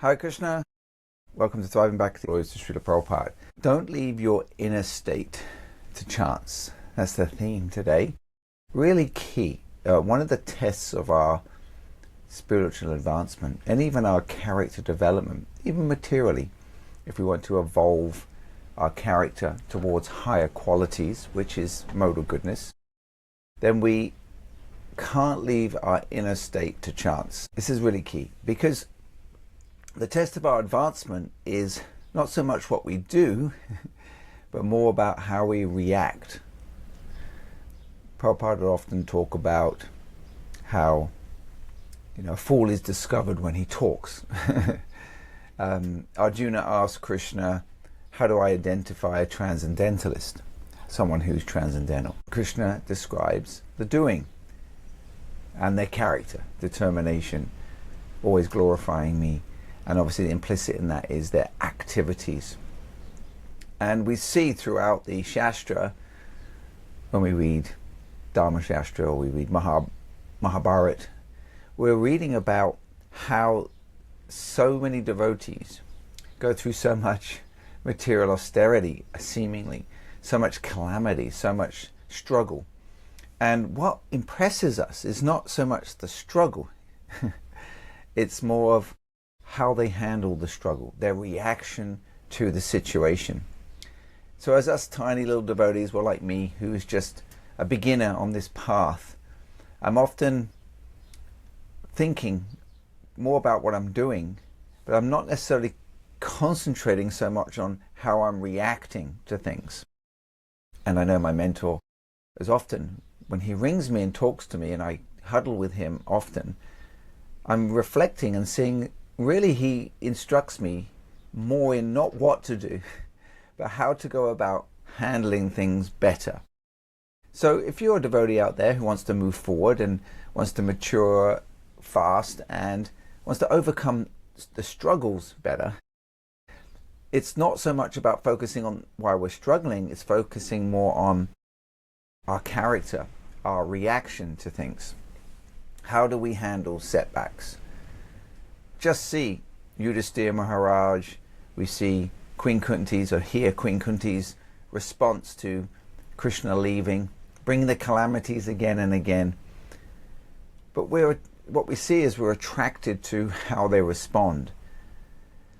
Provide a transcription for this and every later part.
Hare Krishna. Welcome to Thriving Bhakti. Glories to Srila Prabhupada. Don't leave your inner state to chance. That's the theme today. Really key. One of the tests of our spiritual advancement and even our character development, even materially, if we want to evolve our character towards higher qualities, which is modal goodness, then we can't leave our inner state to chance. This is really key, because the test of our advancement is not so much what we do, but more about how we react. Prabhupada would often talk about how, a fool is discovered when he talks. Arjuna asked Krishna, how do I identify a transcendentalist? Someone who's transcendental. Krishna describes the doing and their character, determination, always glorifying me. And obviously implicit in that is their activities. And we see throughout the Shastra, when we read Dharma Shastra or we read Mahabharata, we're reading about how so many devotees go through so much material austerity, seemingly, so much calamity, so much struggle. And what impresses us is not so much the struggle, it's more of how they handle the struggle, their reaction to the situation. So as us tiny little devotees, well, like me, who is just a beginner on this path, I'm often thinking more about what I'm doing, but I'm not necessarily concentrating so much on how I'm reacting to things. And I know my mentor is often, when he rings me and talks to me and I huddle with him often, I'm reflecting and seeing really he instructs me more in not what to do, but how to go about handling things better. So if you're a devotee out there who wants to move forward and wants to mature fast and wants to overcome the struggles better, it's not so much about focusing on why we're struggling, it's focusing more on our character, our reaction to things. How do we handle setbacks? Just see Yudhisthira Maharaj, we see Queen Kunti's, or hear Queen Kunti's response to Krishna leaving, bring the calamities again and again. But what we see is we're attracted to how they respond.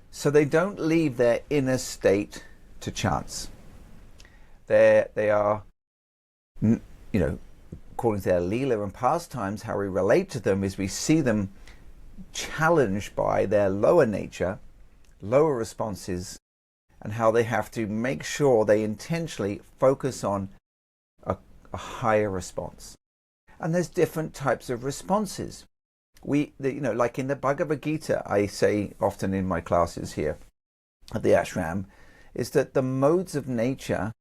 So they don't leave their inner state to chance. They are, according to their Leela and pastimes, how we relate to them is we see them challenged by their lower nature, lower responses, and how they have to make sure they intentionally focus on a higher response. And there's different types of responses. Like in the Bhagavad Gita, I say often in my classes here at the ashram, is that the modes of nature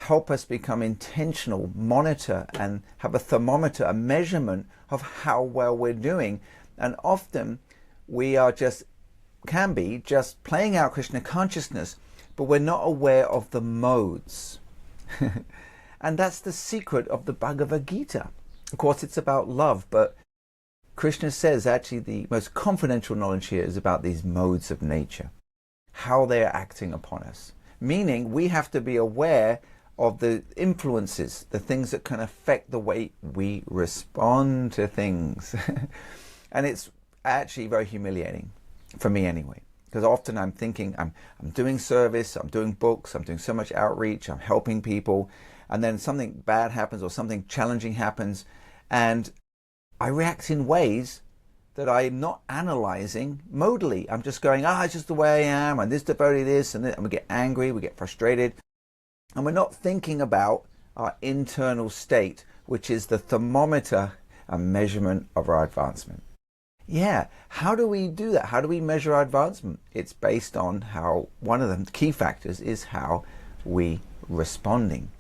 help us become intentional, monitor, and have a thermometer, a measurement of how well we're doing. And often we are can be just playing out Krishna consciousness, but we're not aware of the modes. And that's the secret of the Bhagavad Gita. Of course, it's about love, but Krishna says actually the most confidential knowledge here is about these modes of nature, how they are acting upon us. Meaning we have to be aware of the influences, the things that can affect the way we respond to things. And it's actually very humiliating, for me anyway, because often I'm thinking I'm doing service, I'm doing books, I'm doing so much outreach, I'm helping people, and then something bad happens or something challenging happens, and I react in ways that I'm not analyzing modally. I'm just going, it's just the way I am, and this devotee this, and we get angry, we get frustrated, and we're not thinking about our internal state, which is the thermometer and measurement of our advancement. Yeah, how do we do that? How do we measure our advancement? It's based on how, one of the key factors is how we responding.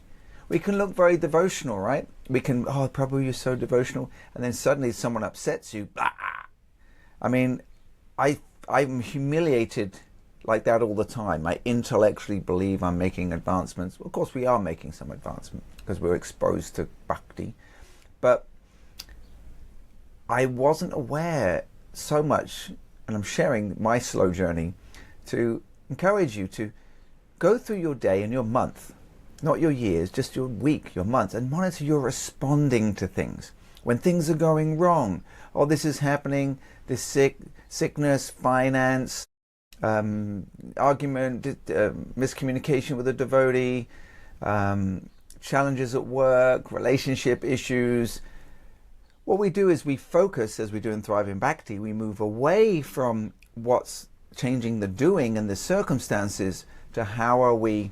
We can look very devotional, right? We can, Prabhu, you're so devotional, and then suddenly someone upsets you. Blah. I mean, I'm humiliated like that all the time. I intellectually believe I'm making advancements. Of course, we are making some advancement because we're exposed to Bhakti. But I wasn't aware so much and I'm sharing my slow journey to encourage you to go through your day and your month, not your years, just your week, your months, and monitor your responding to things. When things are going wrong, oh, this is happening, this sickness, finance, argument, miscommunication with a devotee, challenges at work, relationship issues. What we do is we focus, as we do in Thriving Bhakti, we move away from what's changing the doing and the circumstances to how are we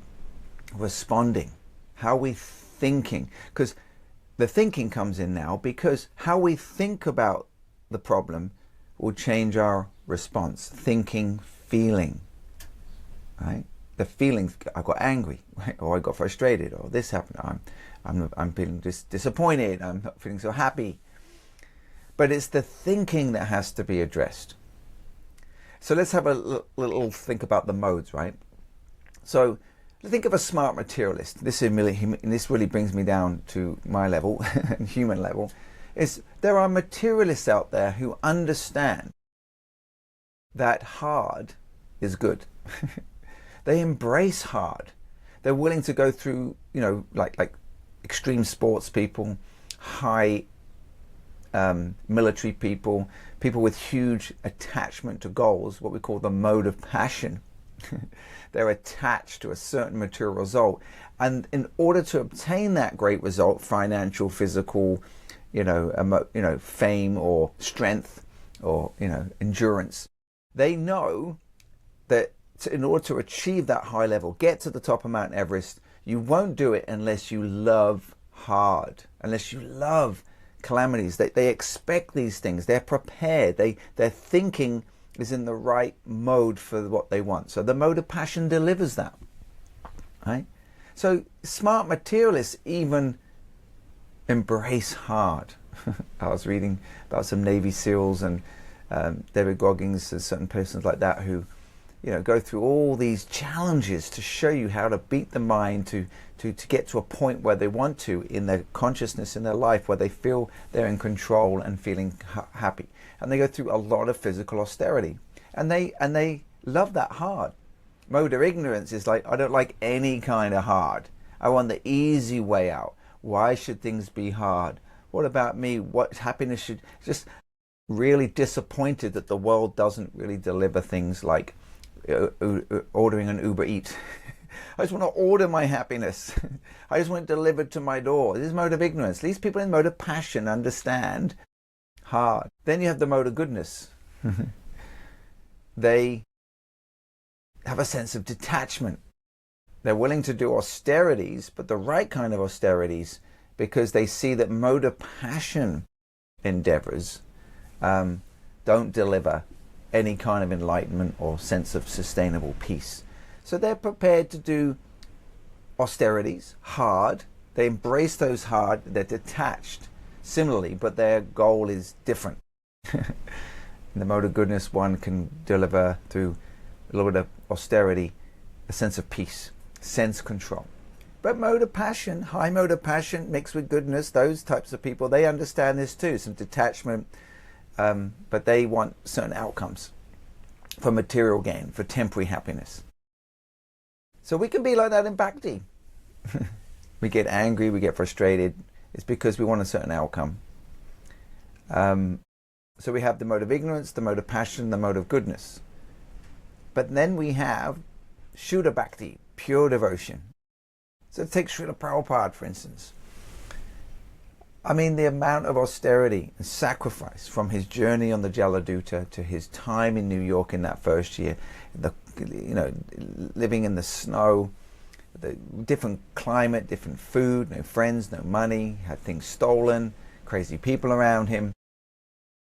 responding, how are we thinking. Because the thinking comes in now, because how we think about the problem will change our response. Thinking, feeling, right? The feelings, I got angry, right? Or I got frustrated, or this happened, I'm feeling disappointed, I'm not feeling so happy. But it's the thinking that has to be addressed. So let's have a little think about the modes, right? So think of a smart materialist. This really brings me down to my level, human level. There are materialists out there who understand that hard is good. They embrace hard. They're willing to go through, like extreme sports people, high military people, people with huge attachment to goals, what we call the mode of passion. They're attached to a certain material result, and in order to obtain that great result, financial, physical, fame or strength or endurance, they know that in order to achieve that high level, get to the top of Mount Everest, you won't do it unless you love hard, unless you love calamities. They expect these things. They're prepared. Their thinking is in the right mode for what they want. So the mode of passion delivers that, right? So smart materialists even embrace hard. I was reading about some Navy SEALs and David Goggins and certain persons like that who go through all these challenges to show you how to beat the mind to get to a point where they want to in their consciousness in their life, where they feel they're in control and feeling happy. And they go through a lot of physical austerity, and they love that hard. Mode of ignorance is like, I don't like any kind of hard. I want the easy way out. Why should things be hard? What about me? What happiness should... Just really disappointed that the world doesn't really deliver things like ordering an Uber Eats. I just want to order my happiness. I just want it delivered to my door. This is mode of ignorance. These people in mode of passion understand hard. Then you have the mode of goodness. They have a sense of detachment. They're willing to do austerities, but the right kind of austerities, because they see that mode of passion endeavors don't deliver any kind of enlightenment or sense of sustainable peace. So they're prepared to do austerities, hard. They embrace those hard. They're detached similarly, but their goal is different. In the mode of goodness, one can deliver through a little bit of austerity a sense of peace, sense control. But mode of passion, high mode of passion mixed with goodness, those types of people, they understand this too, some detachment, but they want certain outcomes for material gain, for temporary happiness. So we can be like that in Bhakti. We get angry, we get frustrated. It's because we want a certain outcome. So we have the mode of ignorance, the mode of passion, the mode of goodness. But then we have Shuddha Bhakti, pure devotion. So take Srila Prabhupada, for instance. I mean, the amount of austerity and sacrifice from his journey on the Jaladuta to his time in New York in that first year, living in the snow, the different climate, different food, no friends, no money, had things stolen, crazy people around him.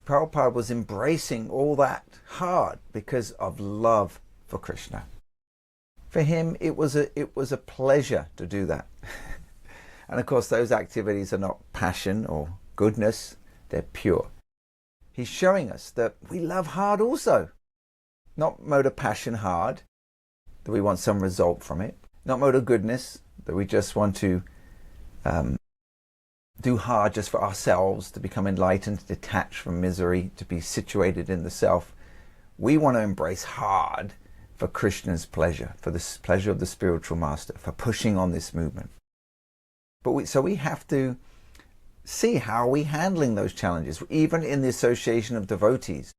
Prabhupada was embracing all that hard because of love for Krishna. For him, it was a pleasure to do that. And of course, those activities are not passion or goodness, they're pure. He's showing us that we love hard also. Not mode of passion hard, that we want some result from it. Not mode of goodness, that we just want to do hard just for ourselves, to become enlightened, detached from misery, to be situated in the self. We want to embrace hard for Krishna's pleasure, for the pleasure of the spiritual master, for pushing on this movement. But so we have to see how are we handling those challenges. Even in the association of devotees,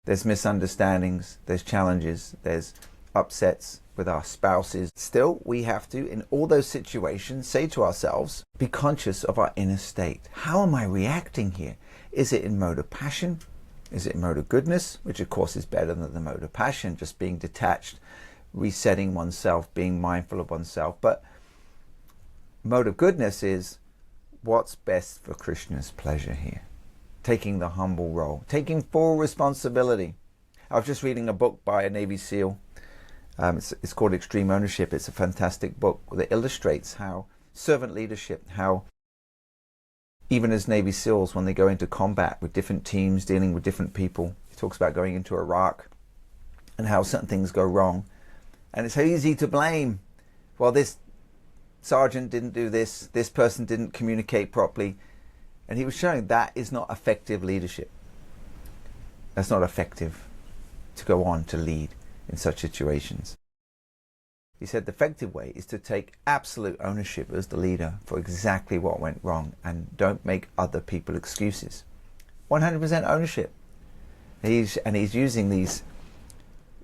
there's misunderstandings, there's challenges, there's upsets with our spouses. Still, we have to, in all those situations, say to ourselves, be conscious of our inner state. How am I reacting here? Is it in mode of passion? Is it in mode of goodness? Which of course is better than the mode of passion, just being detached, resetting oneself, being mindful of oneself. But mode of goodness is what's best for Krishna's pleasure here. Taking the humble role, taking full responsibility. I was just reading a book by a Navy SEAL. It's called Extreme Ownership. It's a fantastic book that illustrates how servant leadership, how even as Navy SEALs, when they go into combat with different teams, dealing with different people, he talks about going into Iraq and how certain things go wrong. And it's easy to blame. Well, this sergeant didn't do this, this person didn't communicate properly. And he was showing that is not effective leadership. That's not effective to go on to lead in such situations. He said the effective way is to take absolute ownership as the leader for exactly what went wrong and don't make other people excuses. 100% ownership. He's using these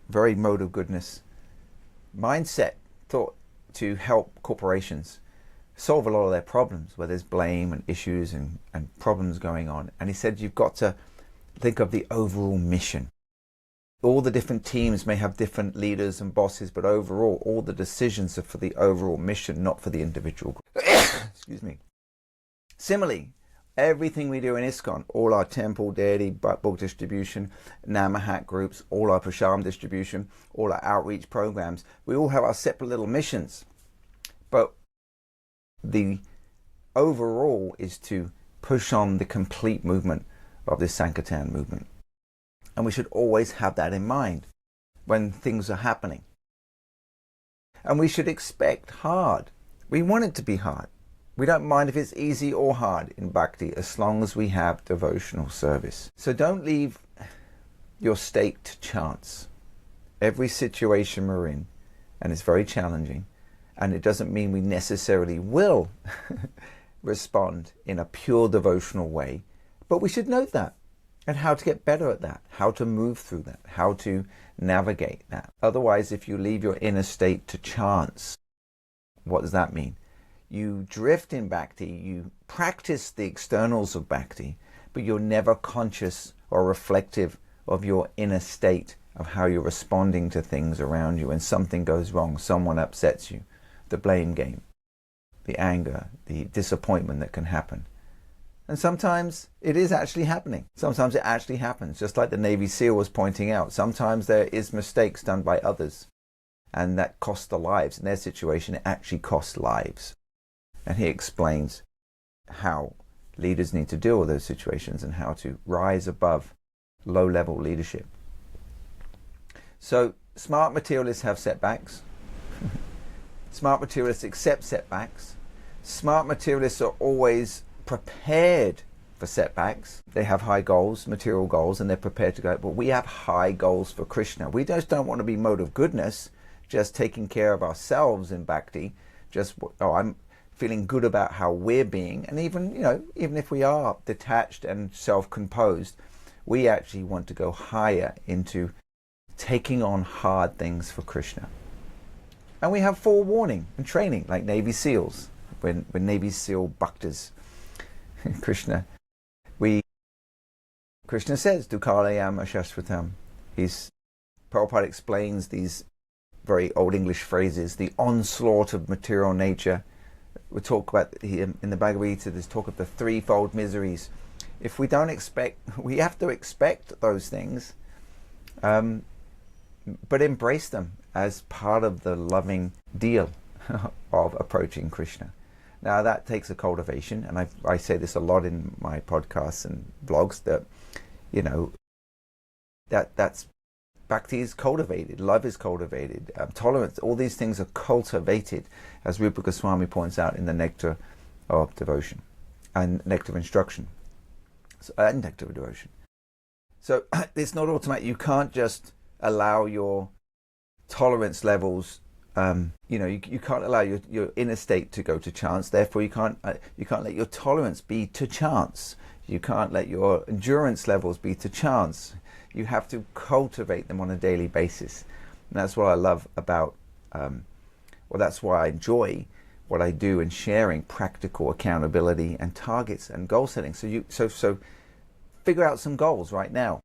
very mode of goodness mindset thought to help corporations solve a lot of their problems where there's blame and issues and problems going on. And he said you've got to think of the overall mission. All the different teams may have different leaders and bosses, but overall, all the decisions are for the overall mission, not for the individual group. Excuse me. Similarly, everything we do in ISKCON, all our temple, deity, book distribution, Namahat groups, all our Prasham distribution, all our outreach programs, we all have our separate little missions. But the overall is to push on the complete movement of this Sankirtan movement. And we should always have that in mind when things are happening. And we should expect hard. We want it to be hard. We don't mind if it's easy or hard in Bhakti as long as we have devotional service. So don't leave your state to chance. Every situation we're in, and it's very challenging, and it doesn't mean we necessarily will respond in a pure devotional way, but we should note that. And how to get better at that, how to move through that, how to navigate that. Otherwise, if you leave your inner state to chance, what does that mean? You drift in Bhakti, you practice the externals of Bhakti, but you're never conscious or reflective of your inner state, of how you're responding to things around you. When something goes wrong, someone upsets you, the blame game, the anger, the disappointment that can happen. And sometimes it is actually happening. Sometimes it actually happens, just like the Navy SEAL was pointing out. Sometimes there is mistakes done by others, and that costs the lives. In their situation, it actually costs lives. And he explains how leaders need to deal with those situations and how to rise above low-level leadership. So smart materialists have setbacks. Smart materialists accept setbacks. Smart materialists are always prepared for setbacks. They have high goals, material goals, and they're prepared to go, but we have high goals for Krishna. We just don't want to be mode of goodness, just taking care of ourselves in Bhakti, just, oh, I'm feeling good about how we're being. And even, even if we are detached and self-composed, we actually want to go higher into taking on hard things for Krishna. And we have forewarning and training, like Navy SEALs. When Navy SEAL bhaktas Krishna, Krishna says, Dukalayam Ashashvatam. Prabhupada explains these very old English phrases, the onslaught of material nature. We talk about, in the Bhagavad Gita, there's talk of the threefold miseries. If we don't expect, we have to expect those things, but embrace them as part of the loving deal of approaching Krishna. Now that takes a cultivation, and I say this a lot in my podcasts and blogs, that, that's Bhakti is cultivated, love is cultivated, tolerance, all these things are cultivated, as Rupa Goswami points out in the Nectar of Devotion, and Nectar of Instruction, and Nectar of Devotion. So it's not automatic. You can't just allow your tolerance levels, you can't allow your inner state to go to chance. Therefore, you can't let your tolerance be to chance. You can't let your endurance levels be to chance. You have to cultivate them on a daily basis. And that's what I love about, that's why I enjoy what I do in sharing practical accountability and targets and goal setting. So figure out some goals right now.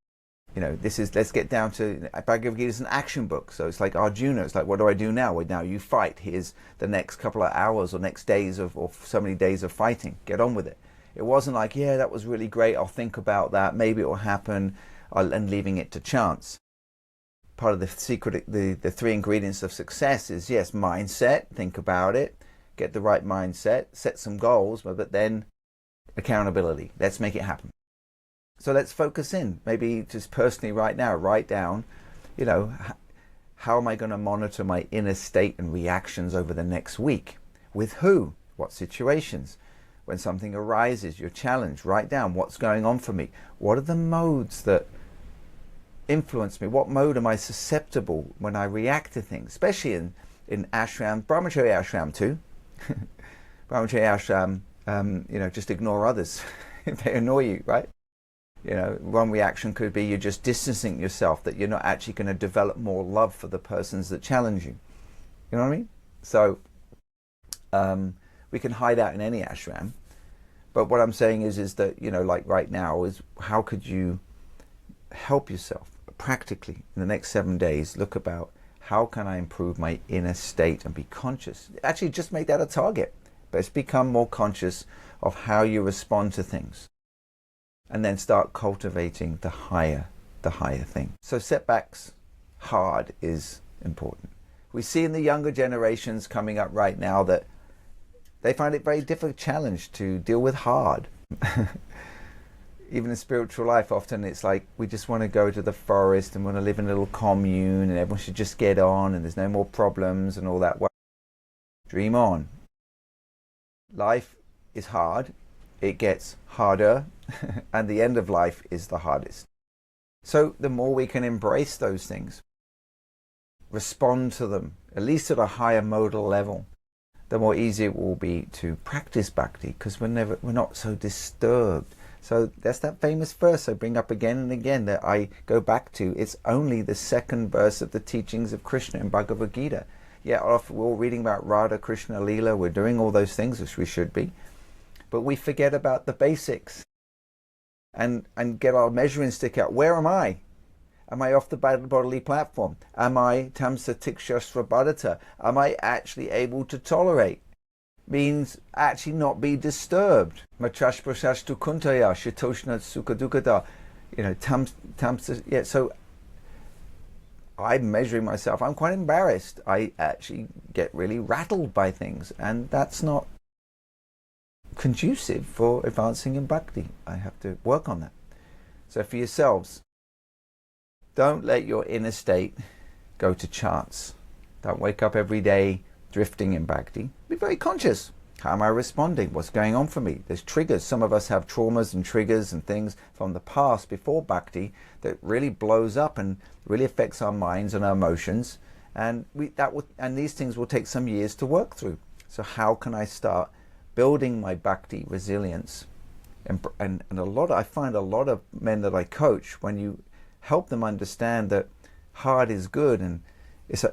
Let's get down to, Bhagavad Gita is an action book. So it's like Arjuna. It's like, what do I do now? Well, now you fight. Here's the next couple of hours or next days or so many days of fighting. Get on with it. It wasn't like, yeah, that was really great. I'll think about that. Maybe it will happen, and leaving it to chance. Part of the secret, the three ingredients of success is, yes, mindset. Think about it. Get the right mindset. Set some goals, but then accountability. Let's make it happen. So let's focus in. Maybe just personally right now, write down, how am I going to monitor my inner state and reactions over the next week? With who? What situations? When something arises, you're challenged, write down what's going on for me. What are the modes that influence me? What mode am I susceptible when I react to things? Especially in ashram, brahmacharya ashram too. Brahmacharya ashram, just ignore others if they annoy you, right? One reaction could be you're just distancing yourself, that you're not actually going to develop more love for the persons that challenge you. You know what I mean? So we can hide out in any ashram. But what I'm saying is that, like right now, is how could you help yourself practically in the next 7 days? Look about how can I improve my inner state and be conscious. Actually, just make that a target. But it's become more conscious of how you respond to things. And then start cultivating the higher thing. So setbacks, hard is important. We see in the younger generations coming up right now that they find it very difficult challenge to deal with hard. Even in spiritual life, often it's like we just want to go to the forest and want to live in a little commune and everyone should just get on and there's no more problems and all that. Well, dream on. Life is hard. It gets harder. And the end of life is the hardest. So the more we can embrace those things, respond to them, at least at a higher modal level, the more easy it will be to practice bhakti, because we're not so disturbed. So that's that famous verse I bring up again and again that I go back to. It's only the second verse of the teachings of Krishna in Bhagavad Gita. Yeah, we're all reading about Radha Krishna Leela, we're doing all those things, which we should be, but we forget about the basics. And get our measuring stick out. Where am I? Am I off the bodily platform? Am I tamsa tikshastra badata? Am I actually able to tolerate? Means actually not be disturbed. Matrash prashastu kuntaya shitoshna sukadukada. Tamsa. Yeah. So I'm measuring myself. I'm quite embarrassed. I actually get really rattled by things, and that's not conducive for advancing in bhakti. I have to work on that. So for yourselves, don't let your inner state go to chance. Don't wake up every day drifting in bhakti. Be very conscious. How am I responding? What's going on for me? There's triggers. Some of us have traumas and triggers and things from the past before bhakti that really blows up and really affects our minds and our emotions. And these things will take some years to work through. So how can I start building my bhakti resilience? And I find a lot of men that I coach, when you help them understand that hard is good, and it's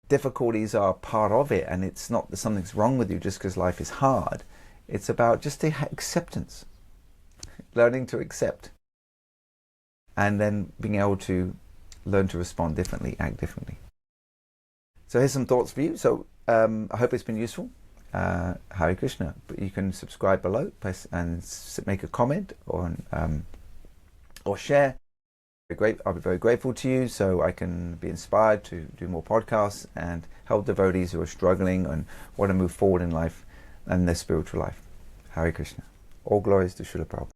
difficulties are part of it, and it's not that something's wrong with you just because life is hard. It's about just the acceptance, learning to accept, and then being able to learn to respond differently, act differently. So here's some thoughts for you. So I hope it's been useful. Hare Krishna. But you can subscribe below, press and make a comment or share. I'll be very grateful to you, so I can be inspired to do more podcasts and help devotees who are struggling and want to move forward in life and their spiritual life. Hare Krishna. All glories to Srila Prabhupada.